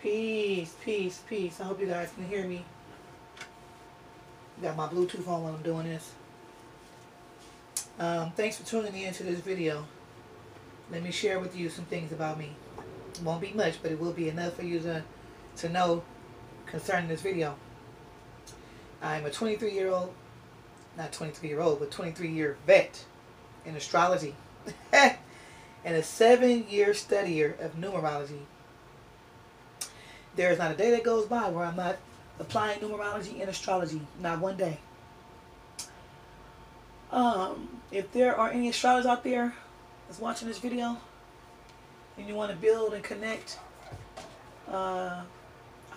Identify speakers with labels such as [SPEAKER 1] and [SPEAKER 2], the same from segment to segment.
[SPEAKER 1] Peace, peace, peace. I hope you guys can hear me. Got my Bluetooth on while I'm doing this. Thanks for tuning in to this video. Let me share with you some things about me. It won't be much, but it will be enough for you to know concerning this video. I'm a 23-year-old, not 23-year-old, but 23-year vet in astrology and a 7-year studier of numerology. There is not a day that goes by where I'm not applying numerology and astrology. Not one day. If there are any astrologers out there that's watching this video and you want to build and connect, I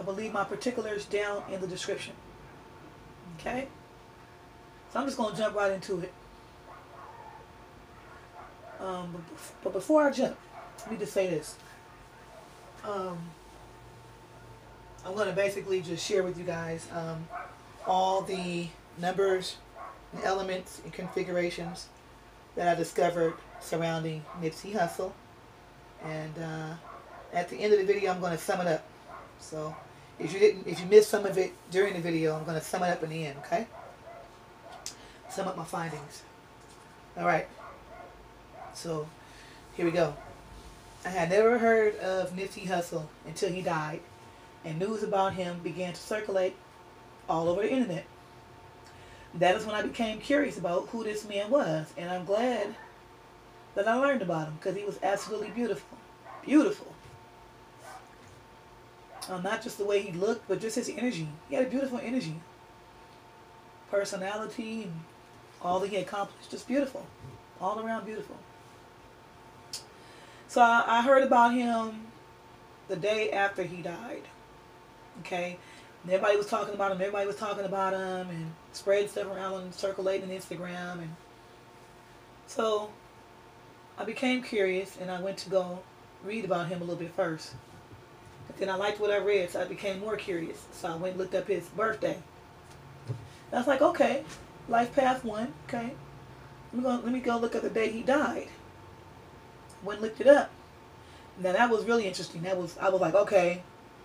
[SPEAKER 1] will leave my particulars down in the description. Okay? So I'm just going to jump right into it. But before I jump, let me just say this. I'm going to basically just share with you guys all the numbers and elements and configurations that I discovered surrounding Nipsey Hussle. And at the end of the video, I'm going to sum it up. So if you missed some of it during the video, I'm going to sum it up in the end, okay? Sum up my findings. All right. So here we go. I had never heard of Nipsey Hussle until he died, and news about him began to circulate all over the internet. That is when I became curious about who this man was, and I'm glad that I learned about him because he was absolutely beautiful. Beautiful. Not just the way he looked, but just his energy. He had a beautiful energy. Personality and all that he accomplished. Just beautiful. All around beautiful. So I heard about him the day after he died. Okay? And everybody was talking about him. And spreading stuff around and circulating on Instagram. And so I became curious and I went to go read about him a little bit first. But then I liked what I read, so I became more curious. So I went and looked up his birthday. And I was like, okay, life path 1, okay. Let me go look at the day he died. Went and looked it up. Now that was really interesting. I was like, okay,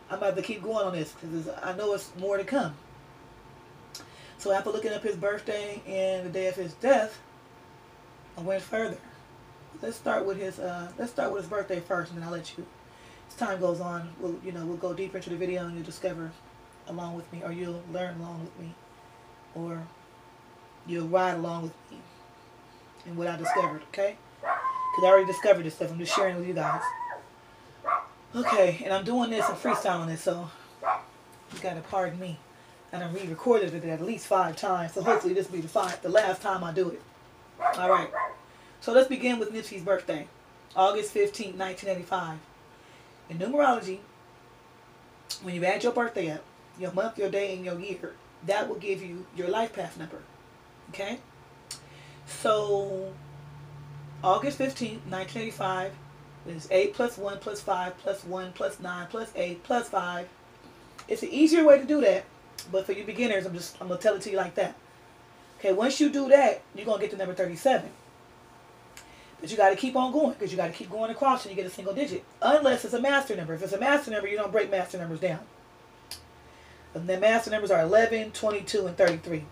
[SPEAKER 1] I'm about to keep going on this because I know it's more to come. So after looking up his birthday and the day of his death, I went further. Let's start with his birthday first, and then I'll let you. As time goes on, we'll go deeper into the video, and you'll discover along with me, or you'll learn along with me, or you'll ride along with me in what I discovered. Okay? Because I already discovered this stuff. I'm just sharing with you guys. Okay, and I'm doing this and freestyling this, so you gotta pardon me. And I re-recorded it at least 5 times, so hopefully this will be the last time I do it. All right. So let's begin with Nipsey's birthday, August 15, 1985. In numerology, when you add your birthday up, your month, your day, and your year, that will give you your life path number. Okay? So August 15, 1985 is 8 plus 1 plus 5 plus 1 plus 9 plus 8 plus 5. It's an easier way to do that, but for you beginners, I'm going to tell it to you like that. Okay, once you do that, you're going to get to number 37. But you got to keep on going because you got to keep going across and you get a single digit. Unless it's a master number. If it's a master number, you don't break master numbers down. And the master numbers are 11, 22, and 33.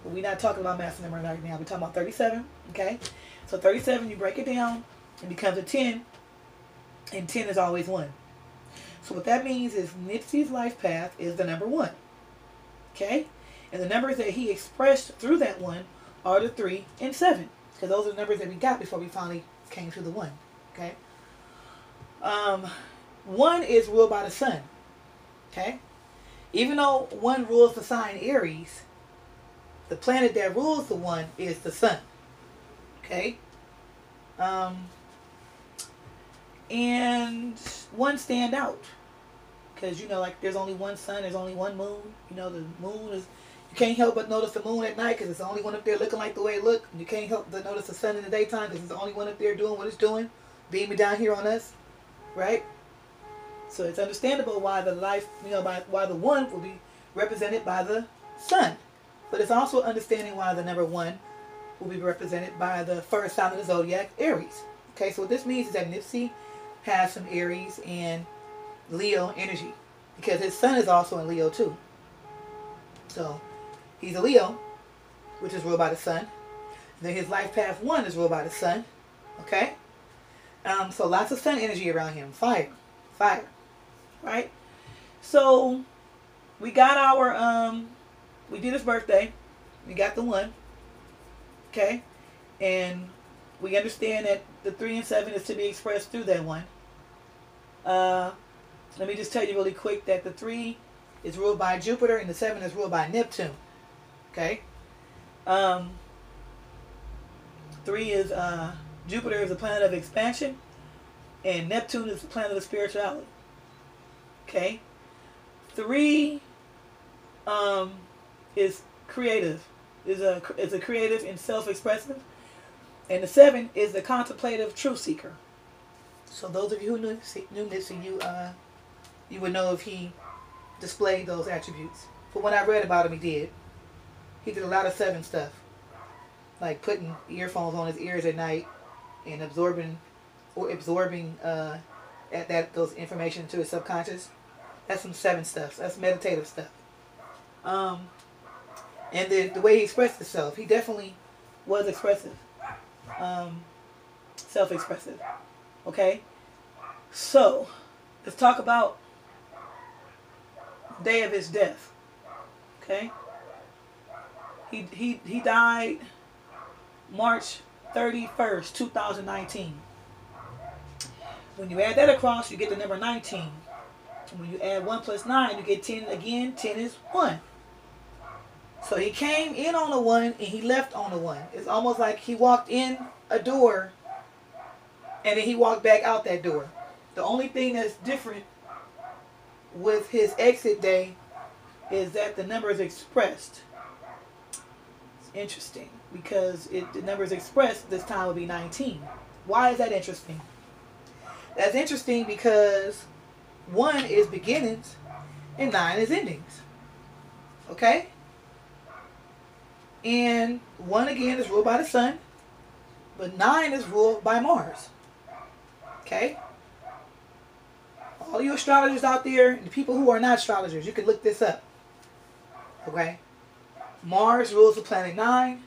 [SPEAKER 1] But we're not talking about master number right now. We're talking about 37. Okay? So 37, you break it down. It becomes a 10. And 10 is always 1. So what that means is Nipsey's life path is the number 1. Okay? And the numbers that he expressed through that 1 are the 3 and 7. Because those are the numbers that we got before we finally came to the 1. Okay? 1 is ruled by the sun. Okay? Even though 1 rules the sign Aries, the planet that rules the 1 is the sun. Okay? And 1 stand out. Because, like there's only 1 sun, there's only 1 moon. The moon is... You can't help but notice the moon at night because it's the only one up there looking like the way it looks. And you can't help but notice the sun in the daytime because it's the only one up there doing what it's doing, beaming down here on us, right? So it's understandable why the life, why the 1 will be represented by the sun. But it's also understanding why the number 1 will be represented by the first sign of the zodiac, Aries. Okay, so what this means is that Nipsey has some Aries and Leo energy, because his sun is also in Leo too. So he's a Leo, which is ruled by the sun. And then his life path 1 is ruled by the sun. Okay? So lots of sun energy around him. Fire. Fire. Right? So we got our, we did his birthday. We got the 1. Okay? And we understand that the 3 and 7 is to be expressed through that 1. Let me just tell you really quick that the 3 is ruled by Jupiter and the 7 is ruled by Neptune. Okay? 3 is, Jupiter is the planet of expansion, and Neptune is the planet of spirituality. Okay? 3 is creative, is a creative and self-expressive, and the 7 is the contemplative truth seeker. So those of you who knew Nipsey, you would know if he displayed those attributes. But when I read about him, he did. He did a lot of 7 stuff, like putting earphones on his ears at night and absorbing those information into his subconscious. That's some 7 stuff. That's meditative stuff. And the way he expressed himself, he definitely was expressive, self-expressive. Okay, so let's talk about the day of his death. Okay, he died March 31st, 2019. When you add that across, you get the number 19. And when you add 1 plus 9, you get 10 again. 10 is 1. So he came in on a 1 and he left on a 1. It's almost like he walked in a door and then he walked back out that door. The only thing that's different with his exit day is that the number is expressed. It's interesting because the number is expressed this time would be 19. Why is that interesting? That's interesting because 1 is beginnings and 9 is endings. Okay? And 1 again is ruled by the sun, but 9 is ruled by Mars. Okay? All you astrologers out there, and the people who are not astrologers, you can look this up. Okay? Mars rules the planet 9,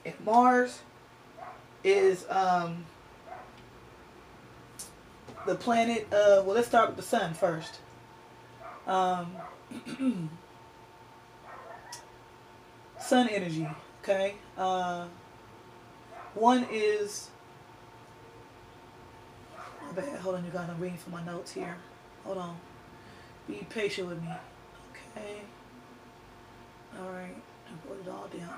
[SPEAKER 1] and Mars is the planet of, well, let's start with the sun first. Sun energy, okay? 1 is, my bad, hold on, you guys, I'm reading from my notes here. Hold on. Be patient with me. Okay. Alright, I put it all down here.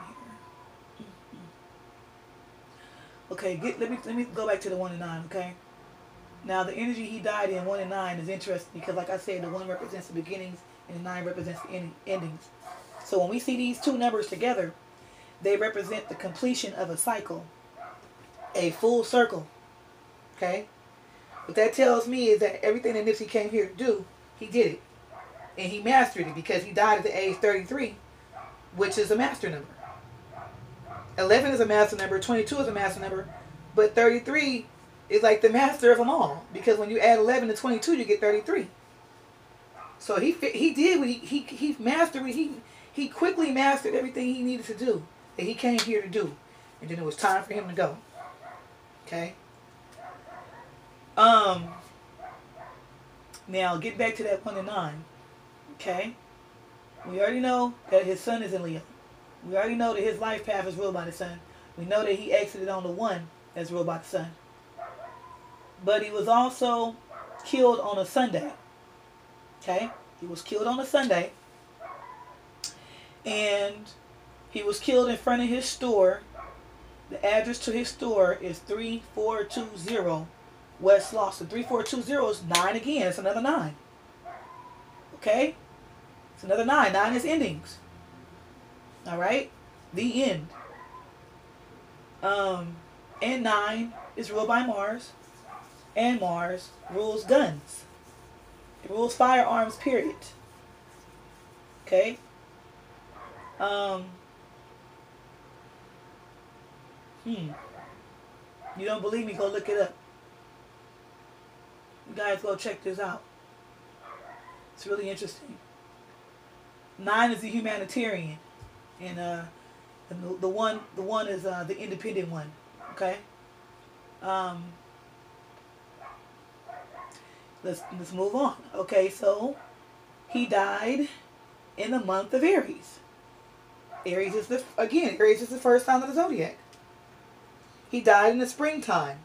[SPEAKER 1] Okay, let me go back to the 1 and 9, okay? Now, the energy he died in, 1 and 9, is interesting because, like I said, the 1 represents the beginnings and the 9 represents the endings. So when we see these 2 numbers together, they represent the completion of a cycle, a full circle. Okay? What that tells me is that everything that Nipsey came here to do, he did it. And he mastered it because he died at the age 33, which is a master number. 11 is a master number, 22 is a master number, but 33 is like the master of them all, because when you add 11 to 22, you get 33. So he did what he mastered. He quickly mastered everything he needed to do that he came here to do, and then it was time for him to go. Okay. Now get back to that 1 and 9. Okay. We already know that his sun is in Leo. We already know that his life path is ruled by the sun. We know that he exited on the 1 that's ruled by the sun. But he was also killed on a Sunday. Okay? He was killed on a Sunday. And he was killed in front of his store. The address to his store is 3420 West Slauson. 3420 is 9 again. It's another 9. Okay? It's another 9. 9 is endings. Alright? The end. And 9 is ruled by Mars. And Mars rules guns. It rules firearms, period. Okay? You don't believe me? Go look it up. You guys go check this out. It's really interesting. 9 is the humanitarian, and the one is the independent one. Okay. Um, let's move on. Okay, so he died in the month of Aries. Aries is the first sign of the zodiac. He died in the springtime.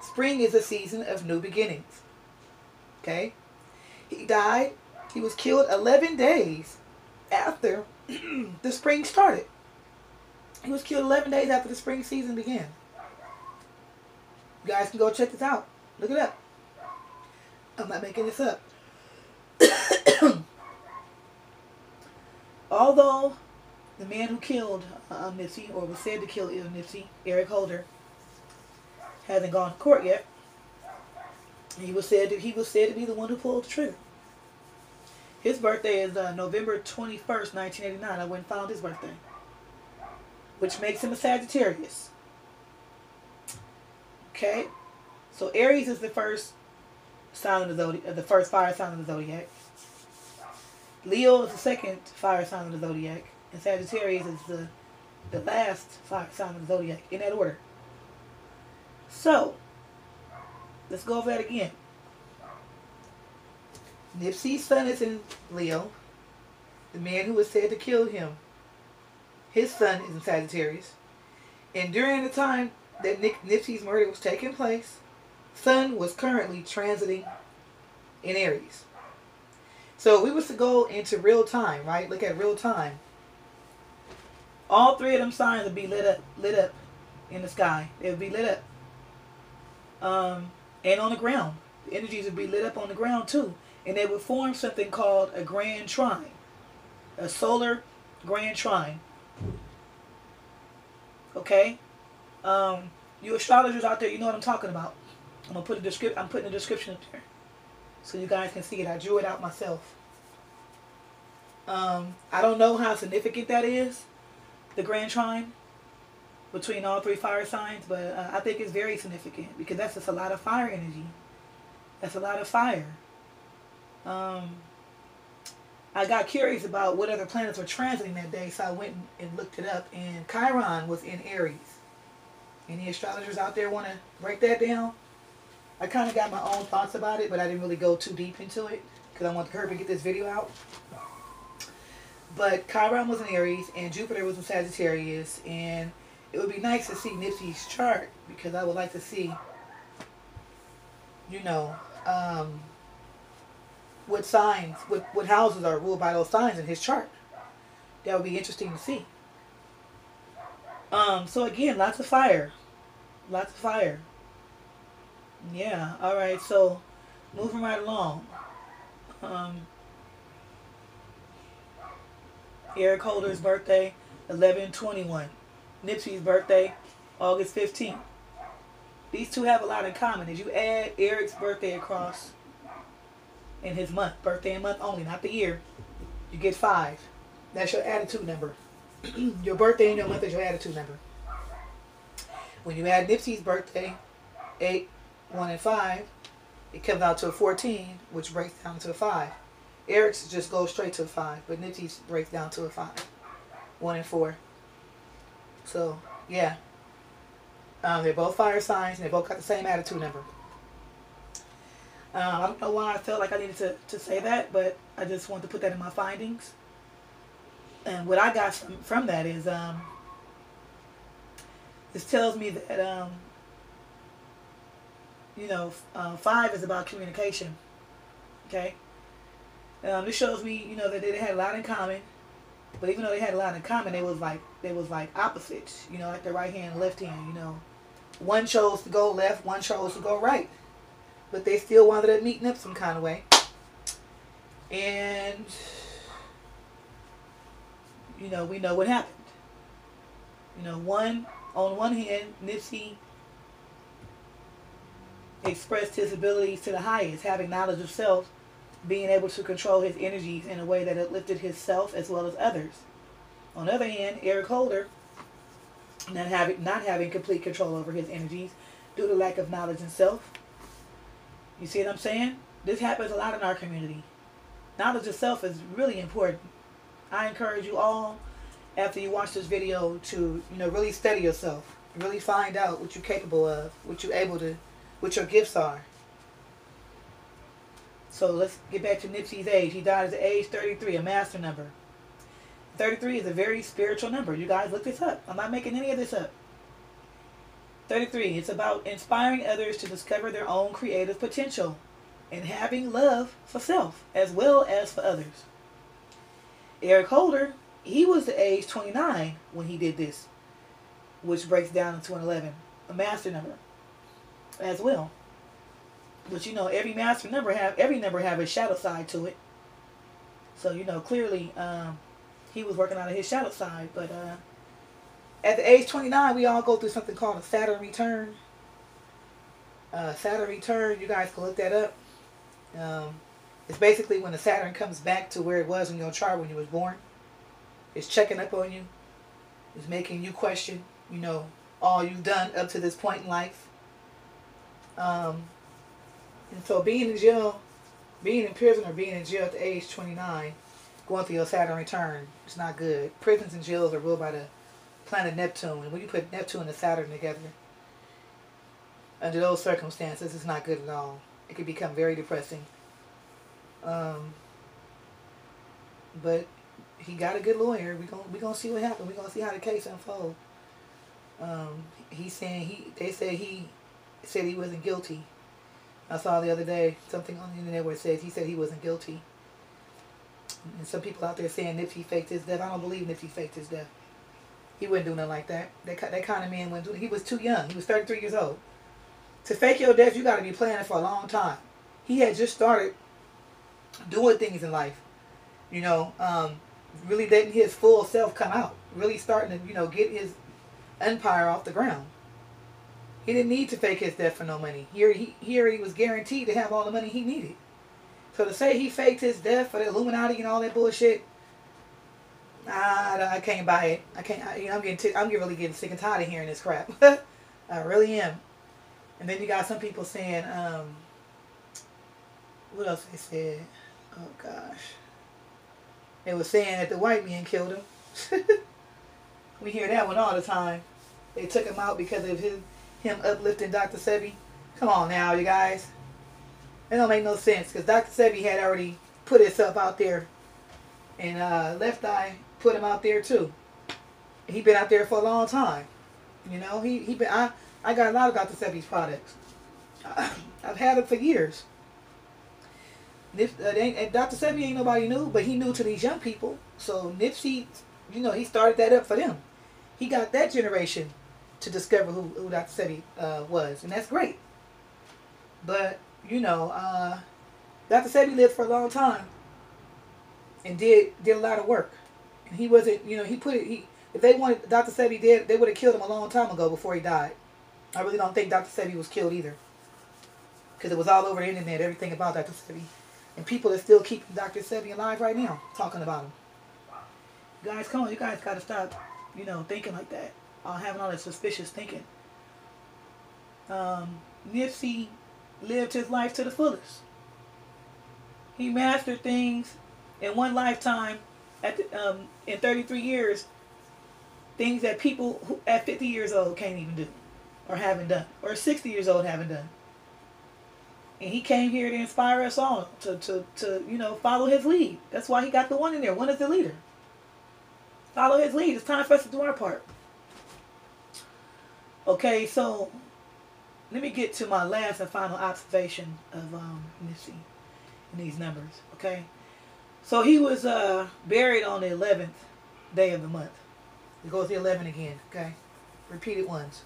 [SPEAKER 1] Spring is a season of new beginnings. Okay? He died, he was killed 11 days after the spring started. He was killed 11 days after the spring season began. You guys can go check this out. Look it up. I'm not making this up. Although the man who killed Nipsey, or was said to kill Nipsey, Eric Holder, hasn't gone to court yet. He was said to be the one who pulled the trigger. His birthday is November 21st, 1989. I went and found his birthday, which makes him a Sagittarius. Okay, so Aries is the first sign of the zodiac, the first fire sign of the zodiac. Leo is the second fire sign of the zodiac, and Sagittarius is the last fire sign of the zodiac, in that order. So, let's go over that again. Nipsey's sun is in Leo. The man who was said to kill him, his sun is in Sagittarius. And during the time that Nipsey's murder was taking place, sun was currently transiting in Aries. So if we was to go into real time, right? Look at real time. All three of them signs would be lit up in the sky. They would be lit up. And on the ground. The energies would be lit up on the ground too. And they would form something called a grand trine. A solar grand trine. Okay? You astrologers out there, you know what I'm talking about. I'm putting the description up there, so you guys can see it. I drew it out myself. I don't know how significant that is, the grand trine between all three fire signs, but I think it's very significant because that's just a lot of fire energy. That's a lot of fire. I got curious about what other planets were transiting that day, so I went and looked it up, and Chiron was in Aries. Any astrologers out there want to break that down? I kind of got my own thoughts about it, but I didn't really go too deep into it because I want her to get this video out. But Chiron was in Aries and Jupiter was in Sagittarius, and it would be nice to see Nipsey's chart because I would like to see, you know, what signs, what houses are ruled by those signs in his chart. That would be interesting to see. So again, lots of fire. Lots of fire. Yeah, alright, so moving right along. Eric Holder's birthday, 11/21. Nipsey's birthday, August 15th. These two have a lot in common. As you add Eric's birthday across in his month, birthday and month only, not the year, you get 5. That's your attitude number. Your birthday and your month is your attitude number. When you add Nipsey's birthday, 8, 1, and 5, it comes out to a 14, which breaks down to a 5. Eric's just goes straight to a 5, but Nipsey's breaks down to a 5. 1 and 4. So, yeah. They're both fire signs, and they both got the same attitude number. I don't know why I felt like I needed to say that, but I just wanted to put that in my findings. And what I got from that is, this tells me that, you know, 5 is about communication. Okay? This shows me, you know, that they had a lot in common. But even though they had a lot in common, they was like opposites. You know, like the right hand and left hand, you know. One chose to go left, one chose to go right. But they still wanted to meet up some kind of way. And, you know, we know what happened. You know, on one hand, Nipsey expressed his abilities to the highest, having knowledge of self, being able to control his energies in a way that uplifted himself as well as others. On the other hand, Eric Holder, not having complete control over his energies due to lack of knowledge and self. You see what I'm saying? This happens a lot in our community. Knowledge itself is really important. I encourage you all, after you watch this video, to really study yourself, really find out what you're capable of, what you're able to, what your gifts are. So let's get back to Nipsey's age. He died at the age 33, a master number. 33 is a very spiritual number. You guys look this up. I'm not making any of this up. 33, it's about inspiring others to discover their own creative potential and having love for self as well as for others. Eric Holder, he was the age 29 when he did this, which breaks down into an 11, a master number as well. But every master number have a shadow side to it. So clearly he was working out of his shadow side. But at the age 29, we all go through something called a Saturn return. Saturn return, you guys can look that up. It's basically when the Saturn comes back to where it was in your chart when you was born. It's checking up on you. It's making you question, all you've done up to this point in life. And so being in jail, being in prison or being in jail at the age 29, going through your Saturn return, it's not good. Prisons and jails are ruled by the planet Neptune. And when you put Neptune and Saturn together, under those circumstances, it's not good at all. It can become very depressing. But he got a good lawyer. We're gonna see what happens. We're gonna see how the case unfolds. They said he said he wasn't guilty. I saw the other day something on the internet where it says he said he wasn't guilty. And some people out there saying Nipsey faked his death. I don't believe Nipsey faked his death. He wouldn't do nothing like that. That kind of man wouldn't do it. He was too young. He was 33 years old. To fake your death, you got to be planning for a long time. He had just started doing things in life. Really letting his full self come out. Really starting to, get his empire off the ground. He didn't need to fake his death for no money. Here he was guaranteed to have all the money he needed. So to say he faked his death for the Illuminati and all that bullshit, I can't buy it. I can't. I'm really getting sick and tired of hearing this crap. I really am. And then you got some people saying, what else they said? Oh gosh, they were saying that the white man killed him. We hear that one all the time. They took him out because of him uplifting Dr. Sebi. Come on now, you guys. It don't make no sense because Dr. Sebi had already put himself out there, and Left Eye put him out there too. He been out there for a long time. He been. I got a lot of Dr. Sebi's products. I've had them for years. And Dr. Sebi ain't nobody new, but he new to these young people. So Nipsey, he started that up for them. He got that generation to discover who Dr. Sebi was, and that's great. But Dr. Sebi lived for a long time and did a lot of work. And he wasn't, if they wanted Dr. Sebi dead, they would have killed him a long time ago before he died. I really don't think Dr. Sebi was killed either, because it was all over the internet, everything about Dr. Sebi, and people are still keeping Dr. Sebi alive right now, talking about him. Guys, come on, you guys got to stop, thinking like that. Having all that suspicious thinking. Nipsey lived his life to the fullest. He mastered things in one lifetime, in 33 years, things that people who at 50 years old can't even do, or haven't done, or 60 years old haven't done. And he came here to inspire us all to follow his lead. That's why he got the one in there. One is the leader. Follow his lead. It's time for us to do our part. Okay, so let me get to my last and final observation of Nipsey and these numbers. Okay, so he was buried on the 11th day of the month. It goes to 11 again. Okay, repeated ones.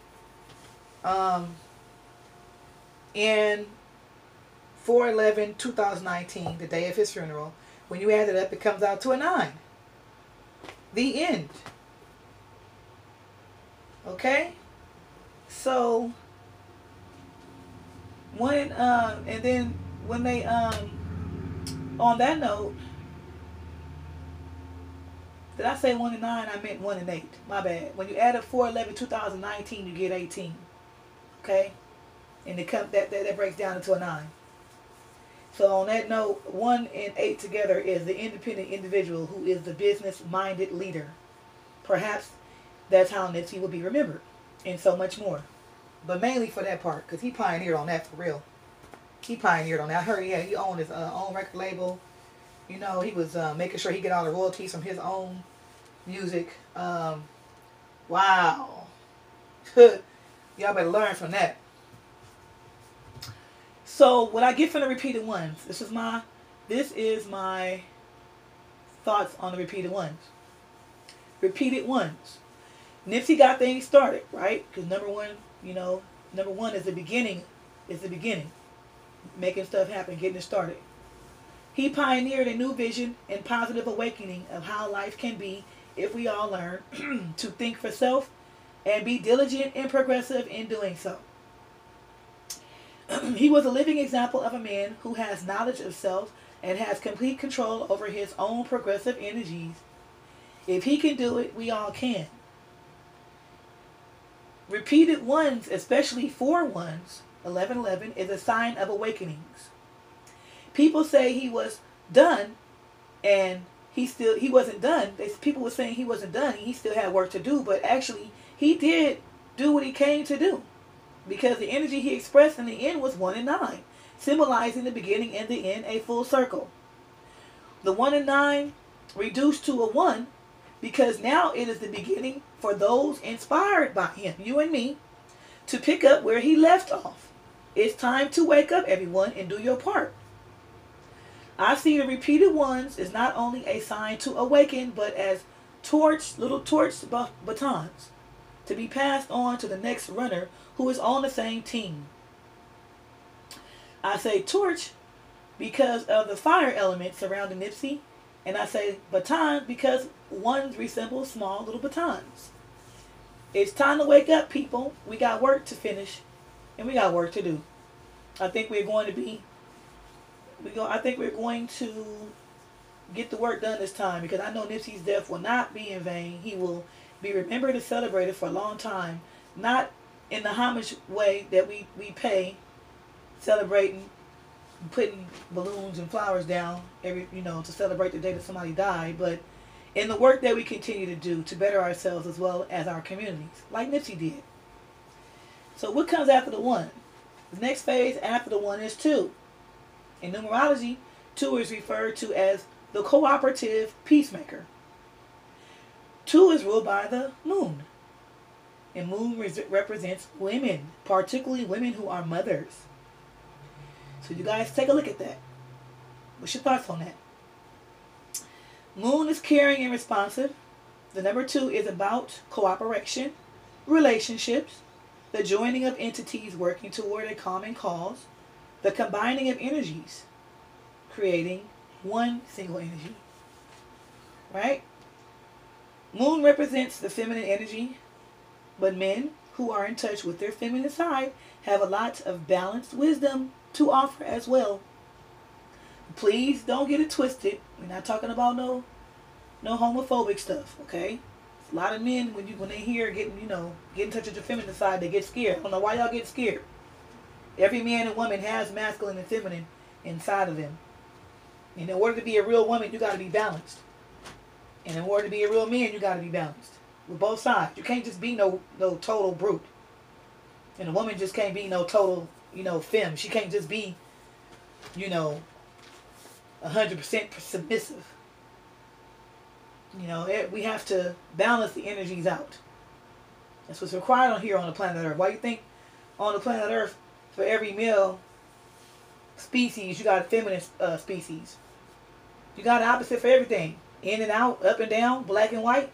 [SPEAKER 1] In 4/11/2019, the day of his funeral, when you add it up, it comes out to a 9. The end. Okay. So when and then when they on that note, did I say 1 and 9? I meant 1 and 8. My bad. When you add up 4/11/2019, you get 18. Okay, and it comes that breaks down into a 9. So on that note, 1 and 8 together is the independent individual who is the business-minded leader. Perhaps that's how Nipsey will be remembered, and so much more. But mainly for that part, because he pioneered on that for real. He pioneered on that. I heard he owned his own record label. You know, he was making sure he get all the royalties from his own music. Wow. Y'all better learn from that. So what I get from the repeated ones, this is my thoughts on the repeated ones. Repeated ones. Nipsey got things started, right? Because number one is the beginning. Making stuff happen, getting it started. He pioneered a new vision and positive awakening of how life can be if we all learn to think for self and be diligent and progressive in doing so. He was a living example of a man who has knowledge of self and has complete control over his own progressive energies. If he can do it, we all can. Repeated ones, especially 4 ones, 1111, is a sign of awakenings. People say he was done, and he wasn't done. People were saying he wasn't done. He still had work to do, but actually he did do what he came to do, because the energy he expressed in the end was 1 and 9, symbolizing the beginning and the end, a full circle. The 1 and 9 reduced to a 1 because now it is the beginning for those inspired by him, you and me, to pick up where he left off. It's time to wake up, everyone, and do your part. I see the repeated ones as not only a sign to awaken, but as little torch batons to be passed on to the next runner who is on the same team. I say torch because of the fire element surrounding Nipsey, and I say baton because ones resemble small little batons. It's time to wake up, people. We got work to finish, and we got work to do. I think we're going to get the work done this time, because I know Nipsey's death will not be in vain. He will be remembered and celebrated for a long time, not in the homage way that we pay, celebrating, putting balloons and flowers down to celebrate the day that somebody died, but in the work that we continue to do to better ourselves as well as our communities, like Nipsey did. So what comes after the 1? The next phase after the 1 is 2. In numerology, 2 is referred to as the cooperative peacemaker. 2 is ruled by the moon. And moon represents women, particularly women who are mothers. So you guys take a look at that. What's your thoughts on that? Moon is caring and responsive. The number 2 is about cooperation, relationships, the joining of entities working toward a common cause, the combining of energies, creating one single energy. Right? Moon represents the feminine energy, but men who are in touch with their feminine side have a lot of balanced wisdom to offer as well. Please don't get it twisted. We're not talking about no homophobic stuff, okay? A lot of men, when they hear get in touch with your feminine side, they get scared. I don't know why y'all get scared. Every man and woman has masculine and feminine inside of them. And in order to be a real woman, you got to be balanced. And in order to be a real man, you got to be balanced with both sides. You can't just be no total brute. And a woman just can't be no total, femme. She can't just be, 100% submissive. We have to balance the energies out. That's what's required here on the planet Earth. Why do you think on the planet Earth, for every male species, you got a feminine species? You got an opposite for everything. In and out, up and down, black and white.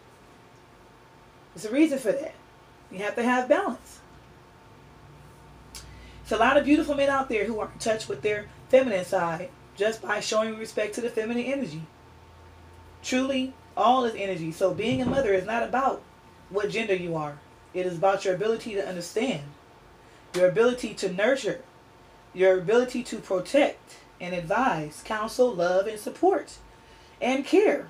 [SPEAKER 1] There's a reason for that. You have to have balance. There's a lot of beautiful men out there who are in touch with their feminine side just by showing respect to the feminine energy. Truly, all is energy. So being a mother is not about what gender you are. It is about your ability to understand, your ability to nurture, your ability to protect and advise, counsel, love, and support, and care.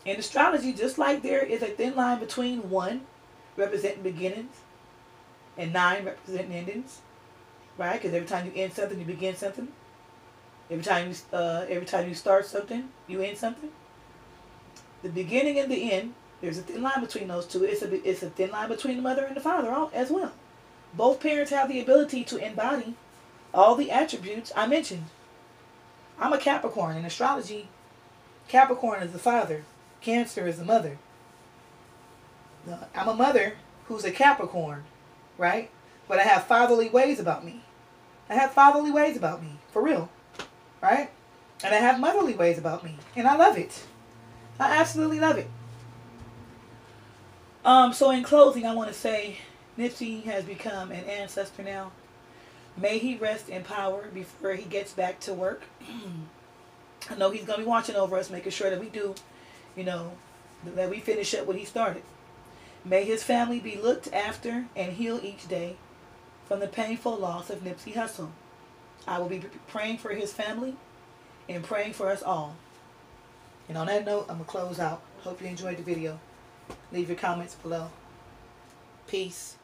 [SPEAKER 1] In astrology, just like there is a thin line between 1 representing beginnings and 9 representing endings, right? Because every time you end something, you begin something. Every time you start something, you end something. The beginning and the end, there's a thin line between those two. It's a thin line between the mother and the father as well. Both parents have the ability to embody all the attributes I mentioned. I'm a Capricorn. In astrology, Capricorn is the father. Cancer is the mother. I'm a mother who's a Capricorn, right? But I have fatherly ways about me. For real, right? And I have motherly ways about me, and I love it. I absolutely love it. So in closing, I want to say Nipsey has become an ancestor now. May he rest in power before he gets back to work. I know he's going to be watching over us, making sure that we do, that we finish up what he started. May his family be looked after and heal each day from the painful loss of Nipsey Hussle. I will be praying for his family and praying for us all. And on that note, I'm going to close out. Hope you enjoyed the video. Leave your comments below. Peace.